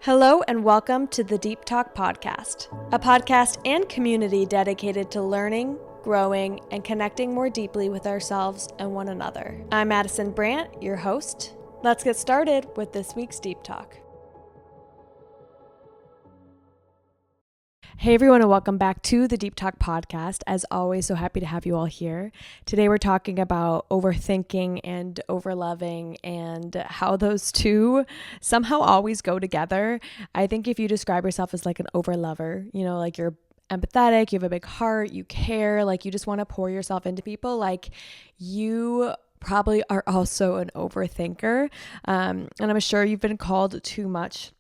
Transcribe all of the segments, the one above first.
Hello and welcome to the Deep Talk Podcast, a podcast and community dedicated to learning, growing, and connecting more deeply with ourselves and one another. I'm Madison Brandt, your host. Let's get started with this week's Deep Talk. Hey everyone, and welcome back to the Deep Talk Podcast. As always, so happy to have you all here. Today we're talking about overthinking and overloving and how those two somehow always go together. I think if you describe yourself as like an overlover, like you're empathetic, you have a big heart, you care, like you just want to pour yourself into people, like you probably are also an overthinker. And I'm sure you've been called too much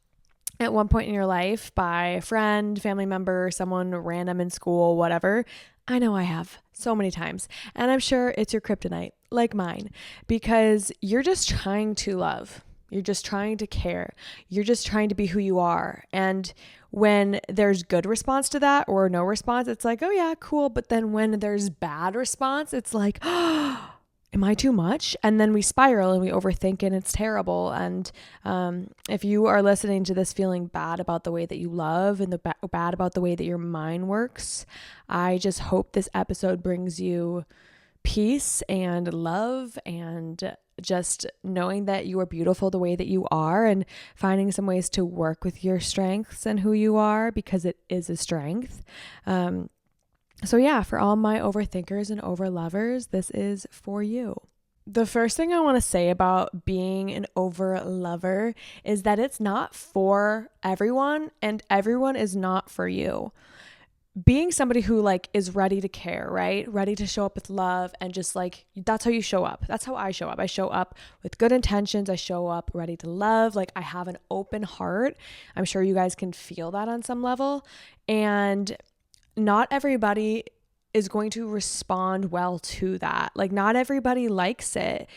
at one point in your life by a friend, family member, someone random in school, whatever. I know I have so many times. And I'm sure it's your kryptonite, like mine, because you're just trying to love. You're just trying to care. You're just trying to be who you are. And when there's good response to that or no response, it's like, oh yeah, cool. But then when there's bad response, it's like, oh, am I too much? And then we spiral and we overthink and it's terrible. And if you are listening to this feeling bad about the way that you love and bad about the way that your mind works, I just hope this episode brings you peace and love and just knowing that you are beautiful the way that you are and finding some ways to work with your strengths and who you are, because it is a strength. So yeah, for all my overthinkers and overlovers, this is for you. The first thing I want to say about being an overlover is that it's not for everyone and everyone is not for you. Being somebody who is ready to care, right? Ready to show up with love and just that's how you show up. That's how I show up. I show up with good intentions. I show up ready to love. I have an open heart. I'm sure you guys can feel that on some level. And not everybody is going to respond well to that. Not everybody likes it.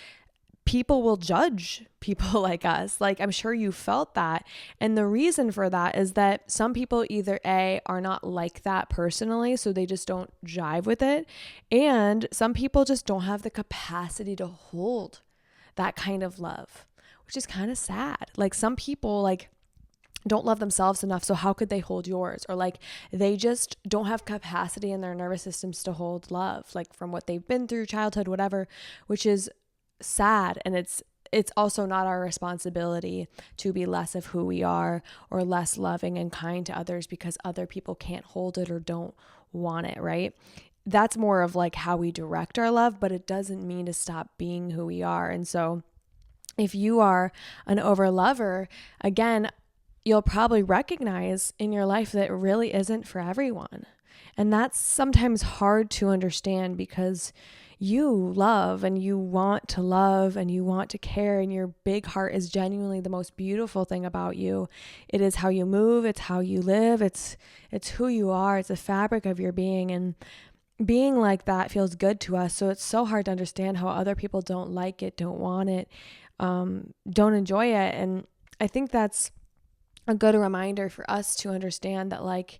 People will judge people like us. I'm sure you felt that. And the reason for that is that some people either A, are not like that personally, so they just don't jive with it. And some people just don't have the capacity to hold that kind of love, which is kind of sad. Some people don't love themselves enough, so how could they hold yours? Or they just don't have capacity in their nervous systems to hold love, from what they've been through, childhood, whatever, which is sad. And it's also not our responsibility to be less of who we are or less loving and kind to others because other people can't hold it or don't want it, right? That's more of how we direct our love, but it doesn't mean to stop being who we are. And so if you are an overlover, again, you'll probably recognize in your life that it really isn't for everyone. And that's sometimes hard to understand because you love and you want to love and you want to care, and your big heart is genuinely the most beautiful thing about you. It is how you move, it's how you live, it's who you are, it's the fabric of your being, and being like that feels good to us. So it's so hard to understand how other people don't like it, don't want it, don't enjoy it. And I think that's a good reminder for us to understand that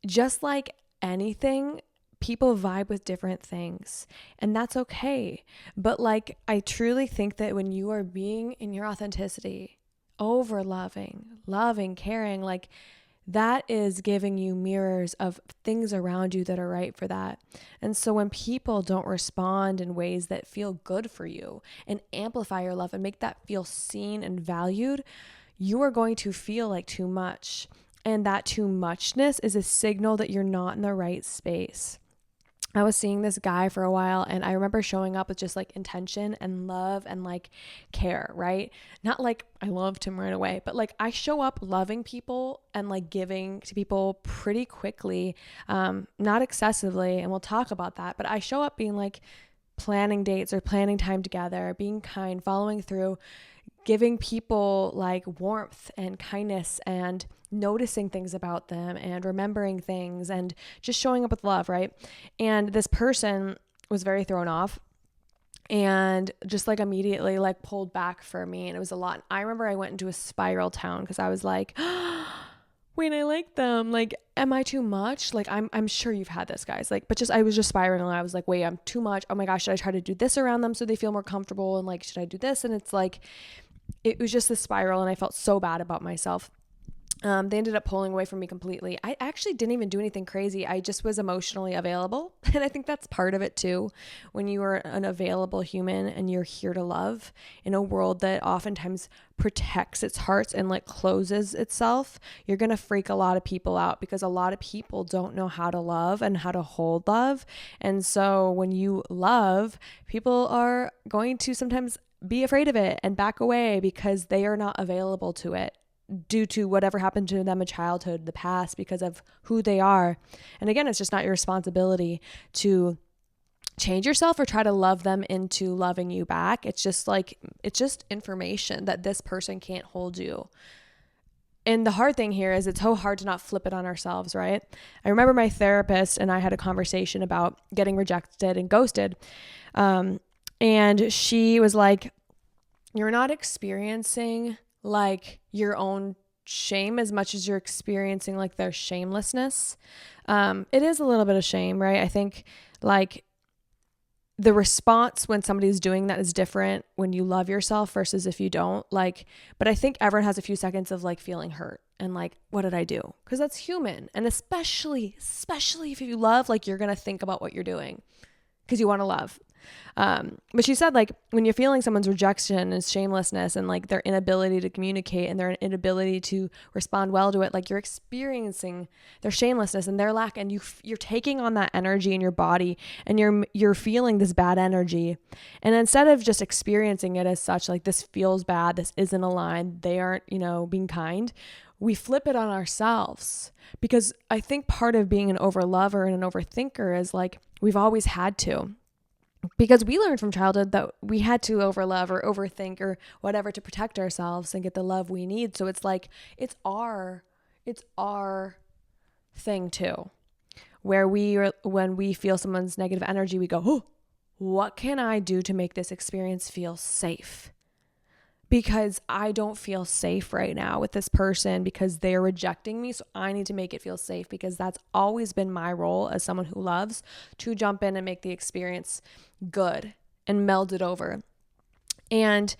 just like anything, people vibe with different things, and that's okay. But I truly think that when you are being in your authenticity, over loving, caring, that is giving you mirrors of things around you that are right for that. And so when people don't respond in ways that feel good for you and amplify your love and make that feel seen and valued, you are going to feel like too much. And that too muchness is a signal that you're not in the right space. I was seeing this guy for a while, and I remember showing up with just intention and love and care, right? Not I loved him right away, but I show up loving people and giving to people pretty quickly, not excessively, and we'll talk about that. But I show up being planning dates or planning time together, being kind, following through, giving people warmth and kindness and noticing things about them and remembering things and just showing up with love, right? And this person was very thrown off and just immediately pulled back for me, and it was a lot. I remember I went into a spiral town because I was wait, I like them. Am I too much? I'm sure you've had this, guys. But just, I was just spiraling. I was wait, I'm too much. Oh my gosh, should I try to do this around them so they feel more comfortable? And should I do this? And it's it was just this spiral, and I felt so bad about myself. They ended up pulling away from me completely. I actually didn't even do anything crazy. I just was emotionally available. And I think that's part of it too. When you are an available human and you're here to love in a world that oftentimes protects its hearts and like closes itself, you're going to freak a lot of people out because a lot of people don't know how to love and how to hold love. And so when you love, people are going to sometimes be afraid of it and back away because they are not available to it due to whatever happened to them in childhood, the past, because of who they are. And again, it's just not your responsibility to change yourself or try to love them into loving you back. It's just information that this person can't hold you. And the hard thing here is it's so hard to not flip it on ourselves, right? I remember my therapist and I had a conversation about getting rejected and ghosted. And she was like, you're not experiencing like your own shame as much as you're experiencing like their shamelessness. It is a little bit of shame, right? I think like the response when somebody's doing that is different when you love yourself versus if you don't. Like, but I think everyone has a few seconds of like feeling hurt and like, what did I do? Because that's human. And especially if you love, like you're going to think about what you're doing because you want to love. But she said like when you're feeling someone's rejection and shamelessness and like their inability to communicate and their inability to respond well to it, like you're experiencing their shamelessness and their lack, and you're taking on that energy in your body and you're feeling this bad energy. And instead of just experiencing it as such, like this feels bad, this isn't aligned, they aren't, being kind, we flip it on ourselves. Because I think part of being an overlover and an overthinker is like we've always had to. Because we learned from childhood that we had to overlove or overthink or whatever to protect ourselves and get the love we need. So it's like, it's our thing too, where when we feel someone's negative energy, we go, oh, what can I do to make this experience feel safe? Because I don't feel safe right now with this person because they're rejecting me. So I need to make it feel safe because that's always been my role as someone who loves to jump in and make the experience good and meld it over. And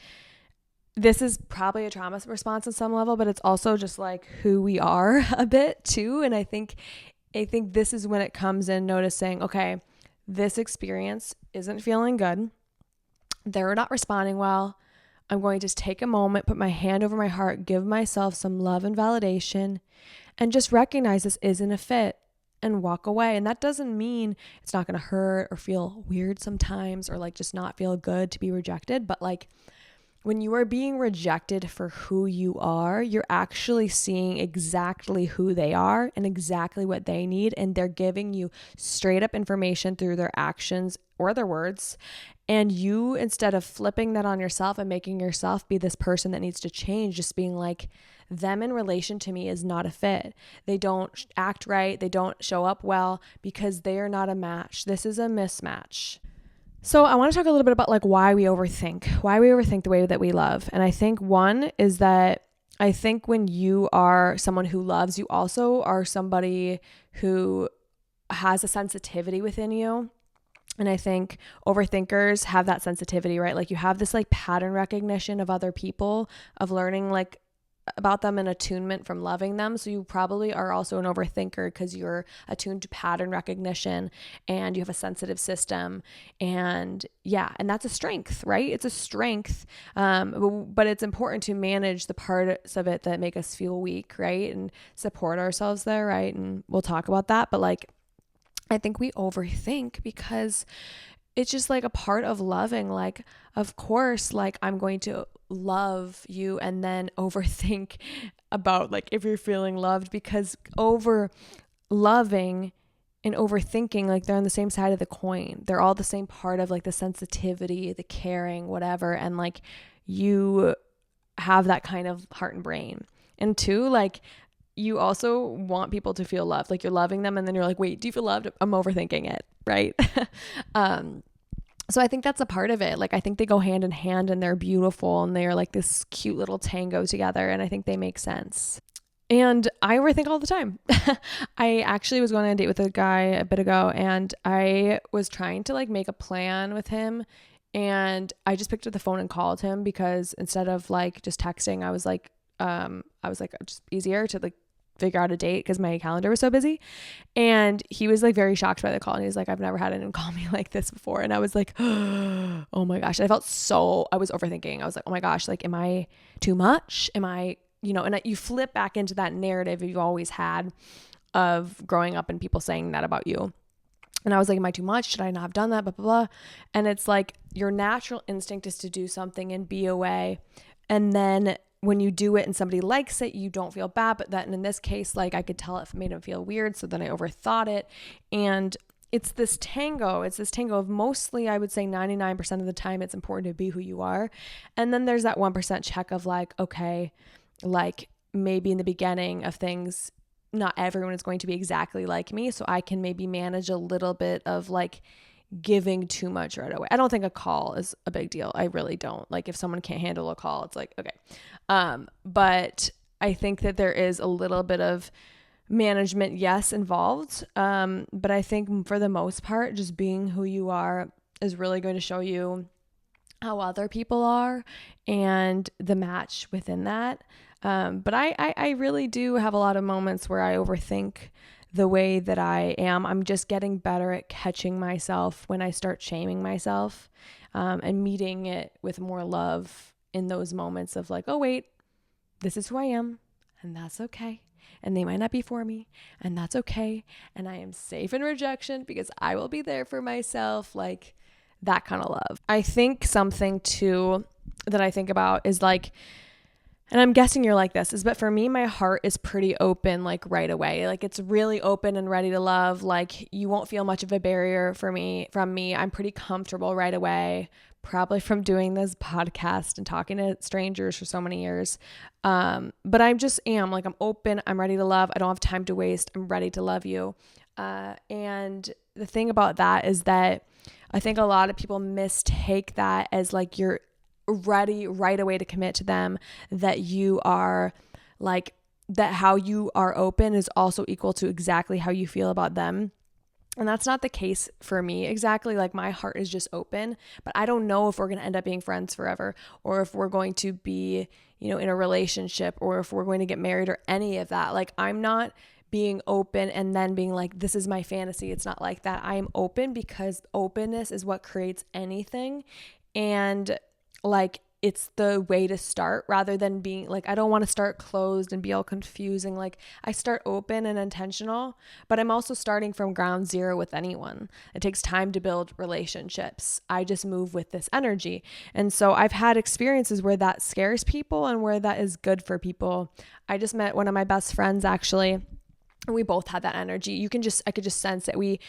this is probably a trauma response on some level, but it's also just like who we are a bit too. And I think this is when it comes in noticing, okay, this experience isn't feeling good. They're not responding well. I'm going to just take a moment, put my hand over my heart, give myself some love and validation, and just recognize this isn't a fit and walk away. And that doesn't mean it's not going to hurt or feel weird sometimes or like just not feel good to be rejected. But like when you are being rejected for who you are, you're actually seeing exactly who they are and exactly what they need. And they're giving you straight up information through their actions or their words. And you, instead of flipping that on yourself and making yourself be this person that needs to change, just being like, them in relation to me is not a fit. They don't act right. They don't show up well because they are not a match. This is a mismatch. So I want to talk a little bit about like why we overthink the way that we love. And I think one is that I think when you are someone who loves, you also are somebody who has a sensitivity within you. And I think overthinkers have that sensitivity, right? Like you have this like pattern recognition of other people, of learning like about them and attunement from loving them. So you probably are also an overthinker because you're attuned to pattern recognition and you have a sensitive system. And and that's a strength, right? It's a strength. But it's important to manage the parts of it that make us feel weak, right? And support ourselves there, right? And we'll talk about that. But like, I think we overthink because it's just like a part of loving. Like, of course, like I'm going to love you and then overthink about like if you're feeling loved, because over loving and overthinking, like they're on the same side of the coin. They're all the same part of like the sensitivity, the caring, whatever. And like you have that kind of heart and brain. And two, like you also want people to feel loved. Like you're loving them and then you're like, wait, do you feel loved? I'm overthinking it, right? So I think that's a part of it. Like I think they go hand in hand and they're beautiful and they're like this cute little tango together, and I think they make sense. And I overthink all the time. I actually was going on a date with a guy a bit ago and I was trying to like make a plan with him, and I just picked up the phone and called him because instead of like just texting, I was like, I was like, just easier to like figure out a date because my calendar was so busy. And he was like very shocked by the call. And he's like, I've never had anyone call me like this before. And I was like, oh my gosh. And I was overthinking. I was like, oh my gosh, like, am I too much? Am I, and you flip back into that narrative you've always had of growing up and people saying that about you. And I was like, am I too much? Should I not have done that? Blah, blah, blah. And it's like your natural instinct is to do something and be away. And then when you do it and somebody likes it, you don't feel bad. But then in this case, like I could tell it made him feel weird. So then I overthought it. And it's this tango. It's this tango of mostly, I would say 99% of the time, it's important to be who you are. And then there's that 1% check of like, okay, like maybe in the beginning of things, not everyone is going to be exactly like me. So I can maybe manage a little bit of like giving too much right away. I don't think a call is a big deal. I really don't. Like if someone can't handle a call, it's like, okay. But I think that there is a little bit of management, yes, involved. But I think for the most part, just being who you are is really going to show you how other people are and the match within that. But I really do have a lot of moments where I overthink the way that I am. I'm just getting better at catching myself when I start shaming myself, and meeting it with more love in those moments of like, oh wait, this is who I am and that's okay. And they might not be for me and that's okay. And I am safe in rejection because I will be there for myself. Like that kind of love. I think something too that I think about is like, and I'm guessing you're like this, but for me, my heart is pretty open, like right away. Like it's really open and ready to love. Like you won't feel much of a barrier from me. I'm pretty comfortable right away, probably from doing this podcast and talking to strangers for so many years. But I just am like, I'm open. I'm ready to love. I don't have time to waste. I'm ready to love you. And the thing about that is that I think a lot of people mistake that as like you're ready right away to commit to them, that you are like, that how you are open is also equal to exactly how you feel about them. And that's not the case for me exactly. Like my heart is just open, but I don't know if we're going to end up being friends forever, or if we're going to be, in a relationship, or if we're going to get married, or any of that. Like I'm not being open and then being like, this is my fantasy. It's not like that. I am open because openness is what creates anything. And like, it's the way to start rather than being like, I don't want to start closed and be all confusing. Like I start open and intentional, but I'm also starting from ground zero with anyone. It takes time to build relationships. I just move with this energy. And so I've had experiences where that scares people and where that is good for people. I just met one of my best friends actually, and we both had that energy. I could just sense it. We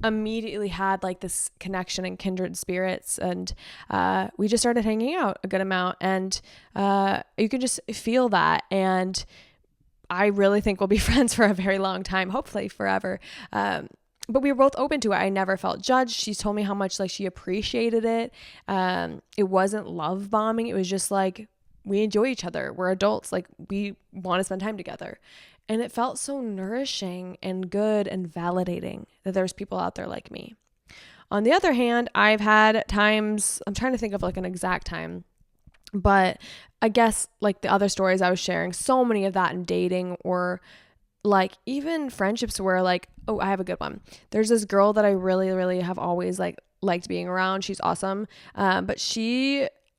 immediately had like this connection and kindred spirits, and we just started hanging out a good amount, and you can just feel that. And I really think we'll be friends for a very long time, hopefully forever. But we were both open to it. I never felt judged. She told me how much like she appreciated it. It wasn't love bombing. It was just like, we enjoy each other. We're adults. Like we want to spend time together. And it felt so nourishing and good and validating that there's people out there like me. On the other hand, I've had times, I'm trying to think of like an exact time, but I guess like the other stories I was sharing, so many of that in dating, or like even friendships where like, oh, I have a good one. There's this girl that I really, really have always like liked being around. She's awesome. But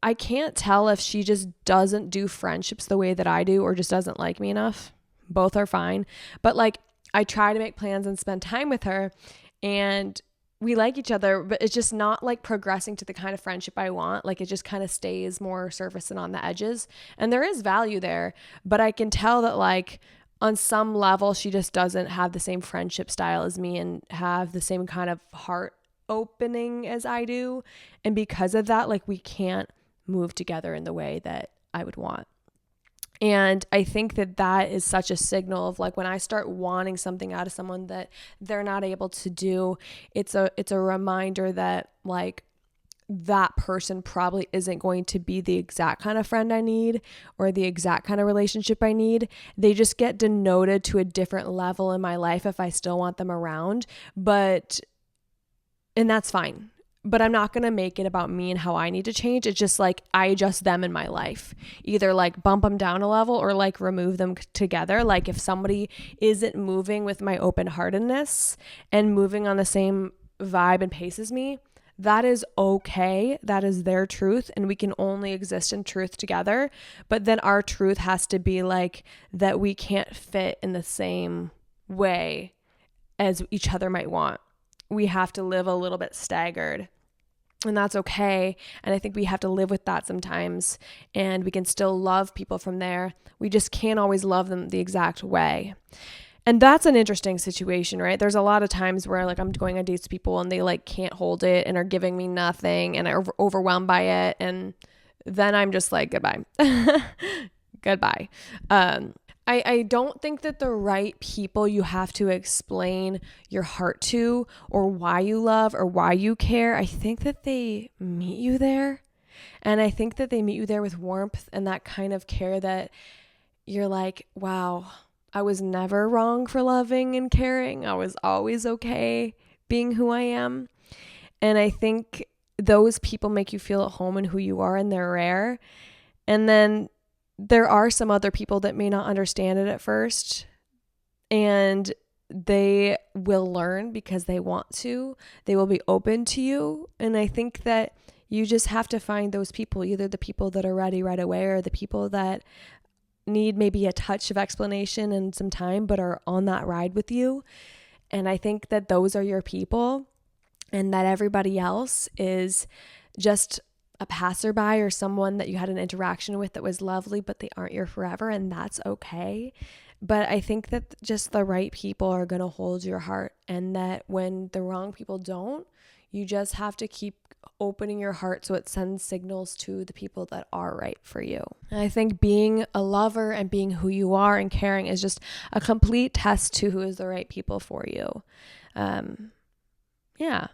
I can't tell if she just doesn't do friendships the way that I do, or just doesn't like me enough. Both are fine. But like, I try to make plans and spend time with her, and we like each other, but it's just not like progressing to the kind of friendship I want. Like it just kind of stays more surface and on the edges. And there is value there, but I can tell that like on some level, she just doesn't have the same friendship style as me and have the same kind of heart opening as I do. And because of that, like we can't move together in the way that I would want. And I think that is such a signal of like, when I start wanting something out of someone that they're not able to do, it's a reminder that like that person probably isn't going to be the exact kind of friend I need, or the exact kind of relationship I need. They just get denoted to a different level in my life if I still want them around. And that's fine. but I'm not going to make it about me and how I need to change. It's just like I adjust them in my life, either like bump them down a level or like remove them together. Like if somebody isn't moving with my open-heartedness and moving on the same vibe and pace as me, that is okay. That is their truth, and we can only exist in truth together. But then our truth has to be like that we can't fit in the same way as each other might want. We have to live a little bit staggered, and that's okay. And I think we have to live with that sometimes, and we can still love people from there. We just can't always love them the exact way. And that's an interesting situation, right? There's a lot of times where like I'm going on dates with people and they like can't hold it and are giving me nothing and are overwhelmed by it. And then I'm just like, goodbye. Goodbye. I don't think that the right people you have to explain your heart to or why you love or why you care. I think that they meet you there. And I think that they meet you there with warmth and that kind of care that you're like, wow, I was never wrong for loving and caring. I was always okay being who I am. And I think those people make you feel at home in who you are, and they're rare. And then there are some other people that may not understand it at first, and they will learn because they want to. They will be open to you. And I think that you just have to find those people, either the people that are ready right away or the people that need maybe a touch of explanation and some time, but are on that ride with you. And I think that those are your people, and that everybody else is just a passerby or someone that you had an interaction with that was lovely, but they aren't your forever, and that's okay. But I think that just the right people are going to hold your heart, and that when the wrong people don't, you just have to keep opening your heart so it sends signals to the people that are right for you. And I think being a lover and being who you are and caring is just a complete test to who is the right people for you. Yeah.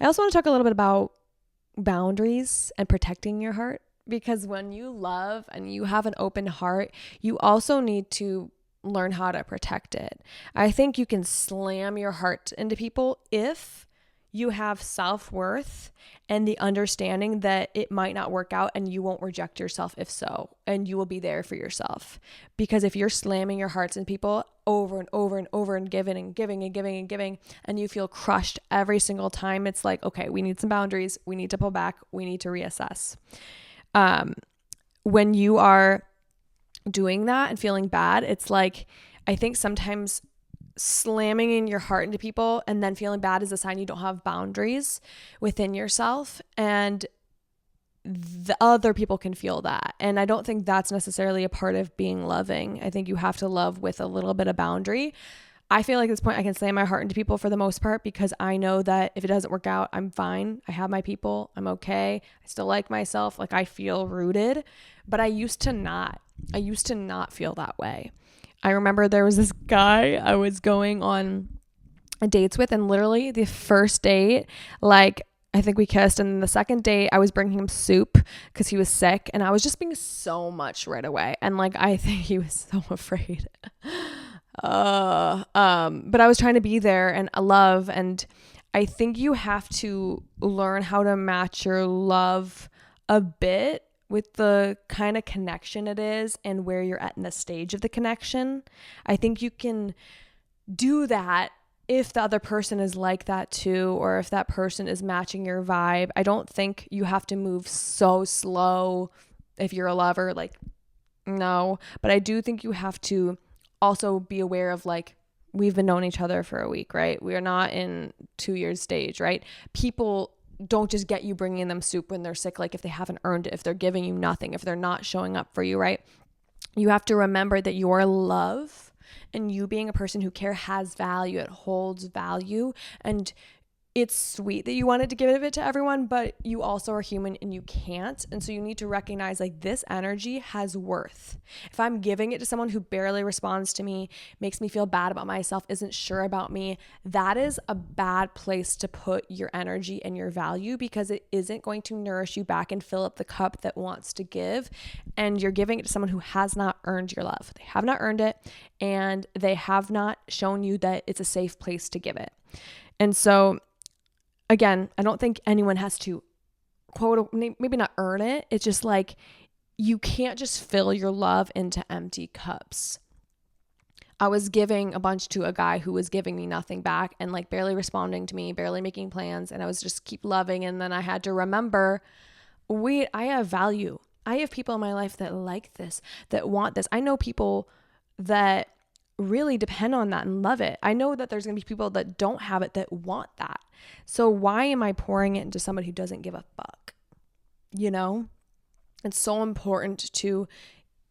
I also want to talk a little bit about boundaries and protecting your heart, because when you love and you have an open heart, you also need to learn how to protect it. I think you can slam your heart into people if you have self-worth and the understanding that it might not work out, and you won't reject yourself if so, and you will be there for yourself. Because if you're slamming your hearts in people over and over and over and giving and giving and giving and giving, and you feel crushed every single time, it's like, okay, we need some boundaries. We need to pull back. We need to reassess. When you are doing that and feeling bad, it's like, I think sometimes slamming in your heart into people and then feeling bad is a sign you don't have boundaries within yourself, and the other people can feel that. And I don't think that's necessarily a part of being loving. I think you have to love with a little bit of boundary. I feel like at this point I can slam my heart into people for the most part, because I know that if it doesn't work out, I'm fine. I have my people. I'm okay. I still like myself. Like I feel rooted, but I used to not feel that way. I remember there was this guy I was going on dates with, and literally the first date, like I think we kissed, and then the second date I was bringing him soup because he was sick, and I was just being so much right away, and like I think he was so afraid. But I was trying to be there and love, and I think you have to learn how to match your love a bit with the kind of connection it is and where you're at in the stage of the connection. I think you can do that if the other person is like that too, or if that person is matching your vibe. I don't think you have to move so slow if you're a lover, like, no. But I do think you have to also be aware of, like, we've been knowing each other for a week, right? We are not in 2 years stage, right? People don't just get you bringing them soup when they're sick, like if they haven't earned it, if they're giving you nothing, if they're not showing up for you, right? You have to remember that your love and you being a person who care has value. It holds value, and it's sweet that you wanted to give it to everyone, but you also are human and you can't. And so you need to recognize, like, this energy has worth. If I'm giving it to someone who barely responds to me, makes me feel bad about myself, isn't sure about me, that is a bad place to put your energy and your value, because it isn't going to nourish you back and fill up the cup that wants to give. And you're giving it to someone who has not earned your love. They have not earned it, and they have not shown you that it's a safe place to give it. And so again, I don't think anyone has to quote, maybe not earn it. It's just like, you can't just fill your love into empty cups. I was giving a bunch to a guy who was giving me nothing back and like barely responding to me, barely making plans. And I was just keep loving. And then I had to remember, wait, I have value. I have people in my life that like this, that want this. I know people that really depend on that and love it. I know that there's going to be people that don't have it that want that. So why am I pouring it into somebody who doesn't give a fuck? You know? It's so important to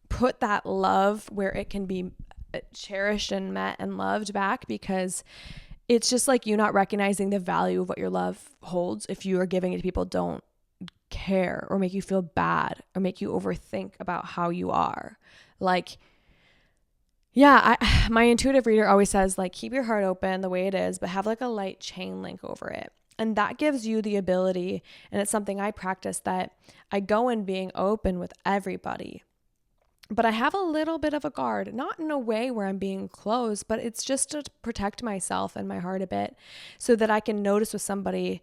put that love where it can be cherished and met and loved back, because it's just like you not recognizing the value of what your love holds if you are giving it to people who don't care or make you feel bad or make you overthink about how you are. Like, yeah, my intuitive reader always says, like, keep your heart open the way it is, but have like a light chain link over it. And that gives you the ability, and it's something I practice, that I go in being open with everybody. But I have a little bit of a guard, not in a way where I'm being closed, but it's just to protect myself and my heart a bit so that I can notice with somebody,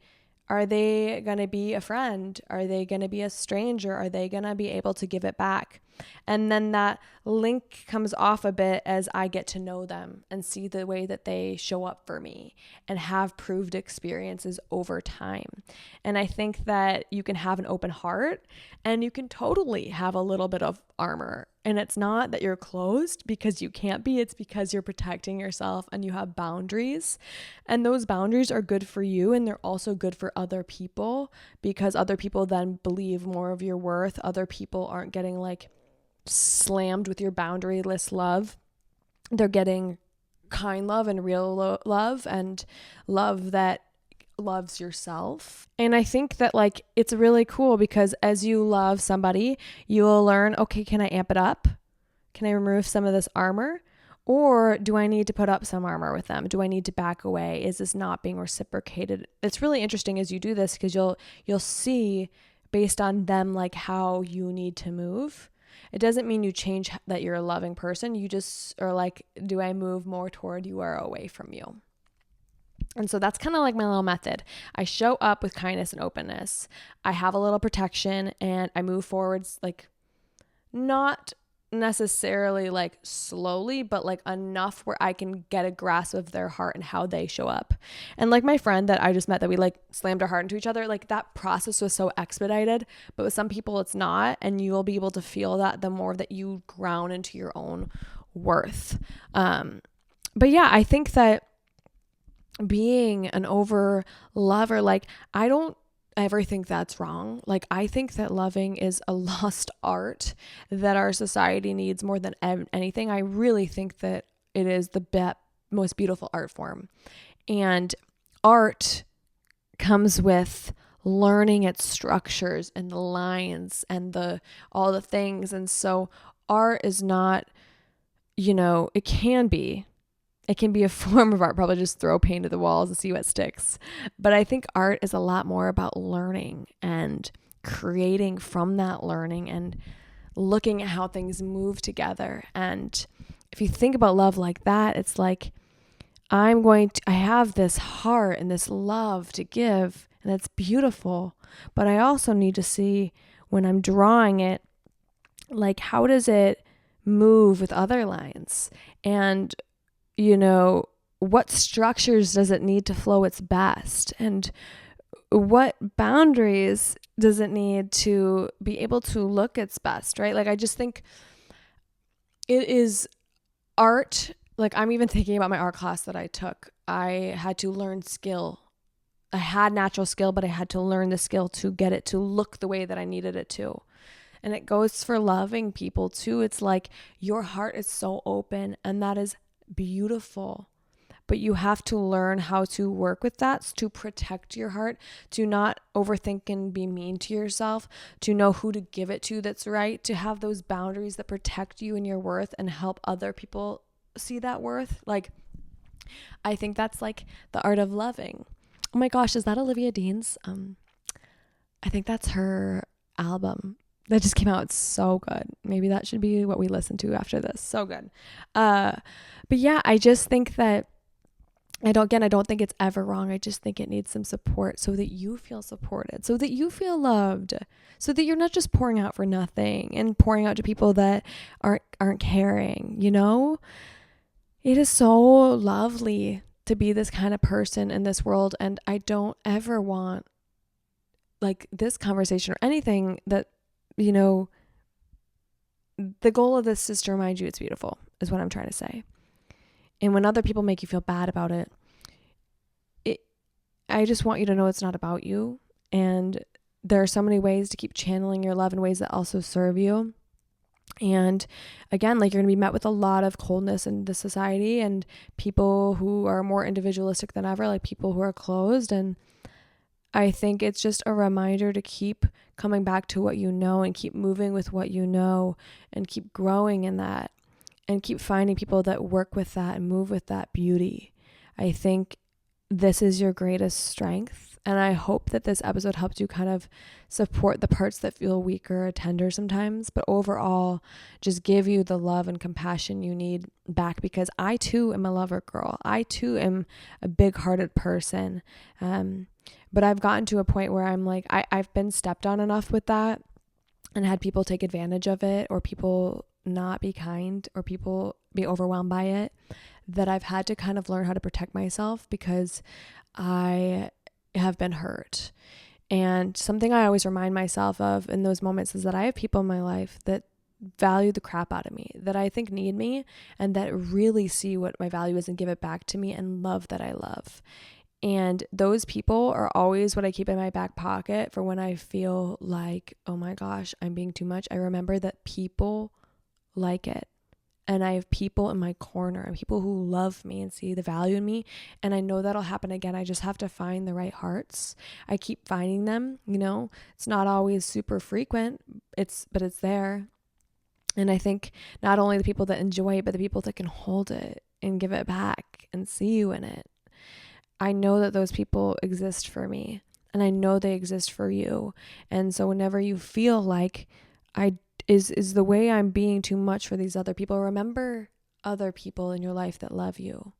are they going to be a friend? Are they going to be a stranger? Are they going to be able to give it back? And then that link comes off a bit as I get to know them and see the way that they show up for me and have proved experiences over time. And I think that you can have an open heart and you can totally have a little bit of armor. And it's not that you're closed because you can't be, it's because you're protecting yourself and you have boundaries. And those boundaries are good for you, and they're also good for other people, because other people then believe more of your worth. Other people aren't getting like slammed with your boundaryless love. They're getting kind love and real love, and love that loves yourself. And I think that like it's really cool because as you love somebody, you will learn, okay, can I amp it up? Can I remove some of this armor? Or do I need to put up some armor with them? Do I need to back away? Is this not being reciprocated? It's really interesting as you do this, because you'll see based on them like how you need to move. It doesn't mean you change that you're a loving person. You just are like, do I move more toward you or away from you? And so that's kind of like my little method. I show up with kindness and openness. I have a little protection, and I move forwards, like not necessarily like slowly, but like enough where I can get a grasp of their heart and how they show up. And like my friend that I just met, that we like slammed our heart into each other, like that process was so expedited, but with some people it's not. And you will be able to feel that the more that you ground into your own worth. But yeah, I think that being an over lover, like I don't ever think that's wrong. Like I think that loving is a lost art that our society needs more than anything. I really think that it is the most beautiful art form. And art comes with learning its structures and the lines and all the things. And so art is not, it can be a form of art, probably just throw paint at the walls and see what sticks. But I think art is a lot more about learning and creating from that learning and looking at how things move together. And if you think about love like that, it's like, I have this heart and this love to give, and it's beautiful. But I also need to see when I'm drawing it, like, how does it move with other lines? And what structures does it need to flow its best? And what boundaries does it need to be able to look its best, right? Like, I just think it is art. Like, I'm even thinking about my art class that I took. I had to learn skill. I had natural skill, but I had to learn the skill to get it to look the way that I needed it to. And it goes for loving people too. It's like your heart is so open, and that is beautiful, but you have to learn how to work with that to protect your heart, to not overthink and be mean to yourself, to know who to give it to that's right, to have those boundaries that protect you and your worth and help other people see that worth. Like, I think that's like the art of loving. Oh my gosh, is that Olivia Dean's? I think that's her album that just came out. It's so good. Maybe that should be what we listen to after this. So good. But yeah, I just think that I don't think it's ever wrong. I just think it needs some support so that you feel supported, so that you feel loved, so that you're not just pouring out for nothing and pouring out to people that aren't caring, you know? It is so lovely to be this kind of person in this world, and I don't ever want like this conversation or anything that, you know, the goal of this is to remind you it's beautiful, is what I'm trying to say. And when other people make you feel bad about it, I just want you to know it's not about you. And there are so many ways to keep channeling your love in ways that also serve you. And again, like, you're going to be met with a lot of coldness in the society and people who are more individualistic than ever, like people who are closed. And I think it's just a reminder to keep coming back to what you know and keep moving with what you know and keep growing in that and keep finding people that work with that and move with that beauty. I think this is your greatest strength. And I hope that this episode helps you kind of support the parts that feel weaker or tender sometimes, but overall just give you the love and compassion you need back, because I too am a lover girl. I too am a big-hearted person. But I've gotten to a point where I'm like, I've been stepped on enough with that and had people take advantage of it, or people not be kind, or people be overwhelmed by it, that I've had to kind of learn how to protect myself because I have been hurt. And something I always remind myself of in those moments is that I have people in my life that value the crap out of me, that I think need me, and that really see what my value is and give it back to me and love that I love. And those people are always what I keep in my back pocket for when I feel like, oh my gosh, I'm being too much. I remember that people like it. And I have people in my corner and people who love me and see the value in me. And I know that'll happen again. I just have to find the right hearts. I keep finding them, you know. It's not always super frequent, but it's there. And I think not only the people that enjoy it, but the people that can hold it and give it back and see you in it. I know that those people exist for me, and I know they exist for you. And so whenever you feel like is the way I'm being too much for these other people, remember other people in your life that love you.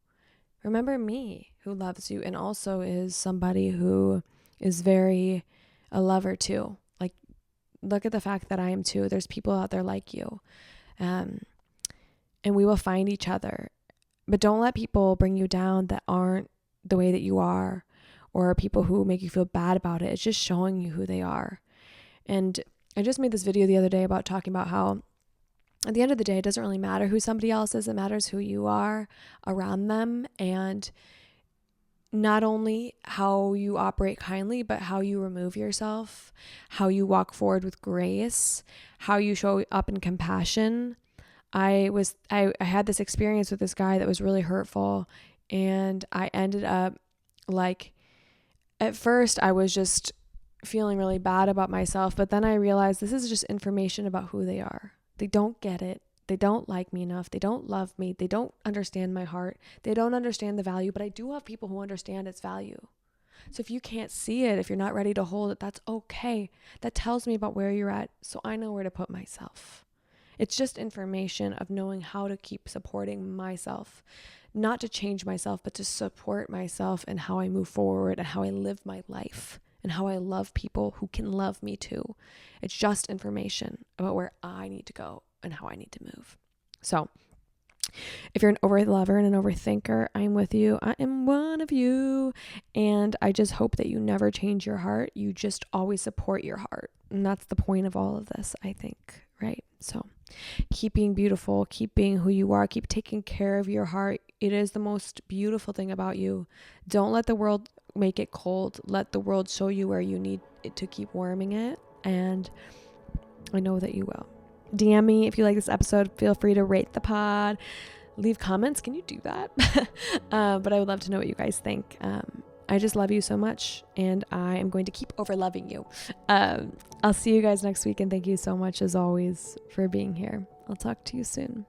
Remember me, who loves you and also is somebody who is very a lover too. Like, look at the fact that I am too. There's people out there like you. And we will find each other. But don't let people bring you down that aren't the way that you are, or people who make you feel bad about it. It's just showing you who they are. And I just made this video the other day about talking about how at the end of the day, it doesn't really matter who somebody else is. It matters who you are around them, and not only how you operate kindly, but how you remove yourself, how you walk forward with grace, how you show up in compassion. I had this experience with this guy that was really hurtful, and I ended up, like, at first I was just feeling really bad about myself, but then I realized this is just information about who they are. They don't get it. They don't like me enough. They don't love me. They don't understand my heart. They don't understand the value, but I do have people who understand its value. So if you can't see it, if you're not ready to hold it, that's okay. That tells me about where you're at, so I know where to put myself. It's just information of knowing how to keep supporting myself, not to change myself, but to support myself and how I move forward and how I live my life and how I love people who can love me too. It's just information about where I need to go and how I need to move. So if you're an overlover and an overthinker, I'm with you. I am one of you. And I just hope that you never change your heart. You just always support your heart. And that's the point of all of this, I think, right? So keep being beautiful, keep being who you are, keep taking care of your heart. It is the most beautiful thing about you. Don't let the world make it cold. Let the world show you where you need it to keep warming it. And I know that you will. DM me if you like this episode. Feel free to rate the pod, leave comments. Can you do that? But I would love to know what you guys think. I just love you so much, and I am going to keep overloving you. I'll see you guys next week, and thank you so much as always for being here. I'll talk to you soon.